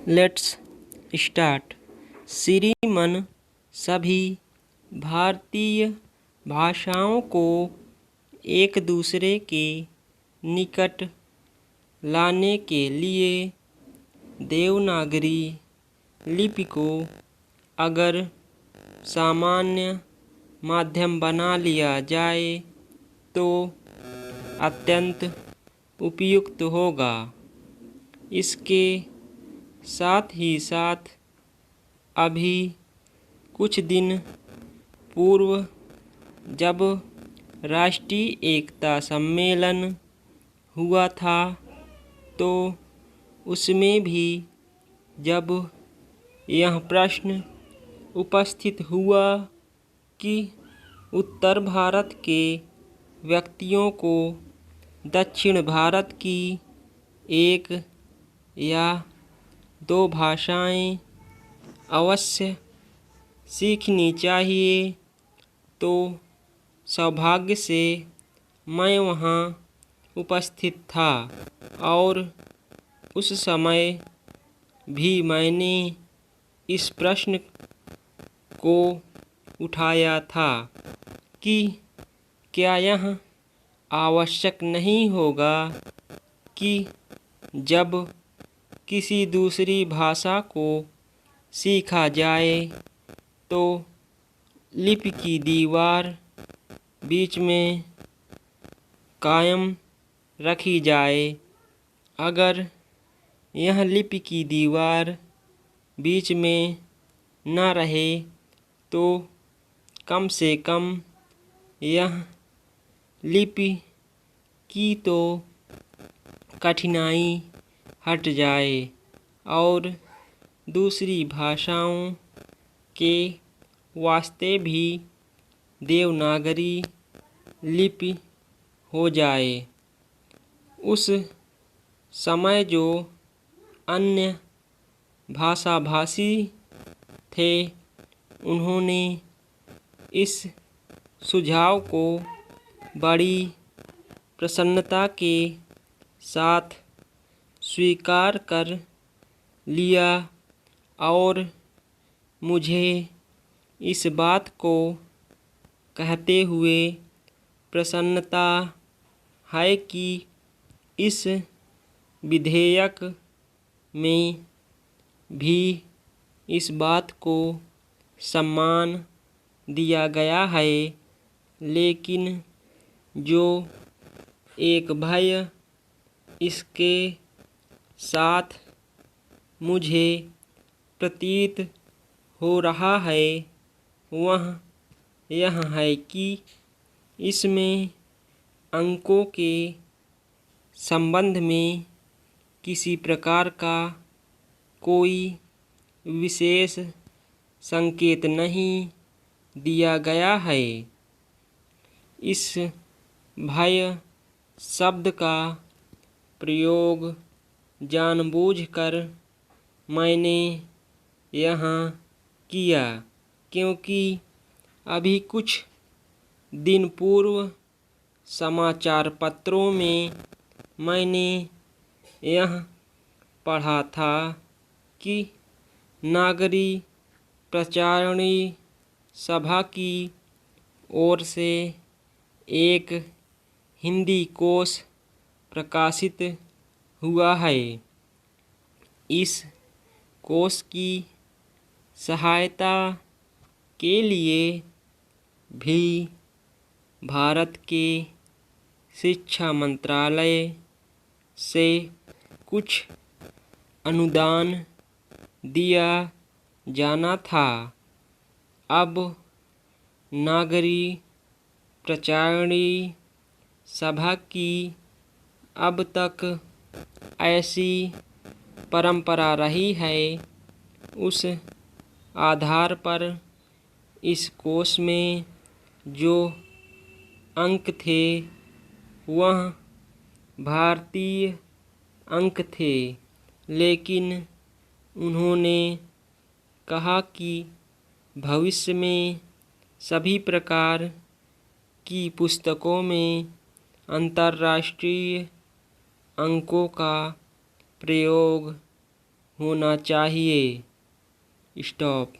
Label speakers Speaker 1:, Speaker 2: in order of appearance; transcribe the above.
Speaker 1: Let's start. श्रीमन सभी भारतीय भाषाओं को एक दूसरे के निकट लाने के लिए देवनागरी लिपि को अगर सामान्य माध्यम बना लिया जाए तो अत्यंत उपयुक्त होगा। इसके साथ ही साथ अभी कुछ दिन पूर्व जब राष्ट्रीय एकता सम्मेलन हुआ था तो उसमें भी जब यह प्रश्न उपस्थित हुआ कि उत्तर भारत के व्यक्तियों को दक्षिण भारत की एक या दो भाषाएं अवश्य सीखनी चाहिए, तो सौभाग्य से मैं वहाँ उपस्थित था और उस समय भी मैंने इस प्रश्न को उठाया था कि क्या यह आवश्यक नहीं होगा कि जब किसी दूसरी भाषा को सीखा जाए तो लिपि की दीवार बीच में कायम रखी जाए। अगर यह लिपि की दीवार बीच में न रहे तो कम से कम यह लिपि की तो कठिनाई हट जाए और दूसरी भाषाओं के वास्ते भी देवनागरी लिपि हो जाए। उस समय जो अन्य भाषाभाषी थे उन्होंने इस सुझाव को बड़ी प्रसन्नता के साथ स्वीकार कर लिया और मुझे इस बात को कहते हुए प्रसन्नता है कि इस विधेयक में भी इस बात को सम्मान दिया गया है, लेकिन जो एक भय इसके साथ मुझे प्रतीत हो रहा है वह यह है कि इसमें अंकों के संबंध में किसी प्रकार का कोई विशेष संकेत नहीं दिया गया है। इस भय शब्द का प्रयोग जानबूझकर मैंने यहाँ किया क्योंकि अभी कुछ दिन पूर्व समाचार पत्रों में मैंने यह पढ़ा था कि नागरी प्रचारिणी सभा की ओर से एक हिंदी कोश प्रकाशित हुआ है। इस कोश की सहायता के लिए भी भारत के शिक्षा मंत्रालय से कुछ अनुदान दिया जाना था। अब नागरी प्रचारिणी सभा की अब तक ऐसी परंपरा रही है। उस आधार पर इस कोश में जो अंक थे वह भारतीय अंक थे, लेकिन उन्होंने कहा कि भविष्य में सभी प्रकार की पुस्तकों में अंतर्राष्ट्रीय अंकों का प्रयोग होना चाहिए। स्टॉप।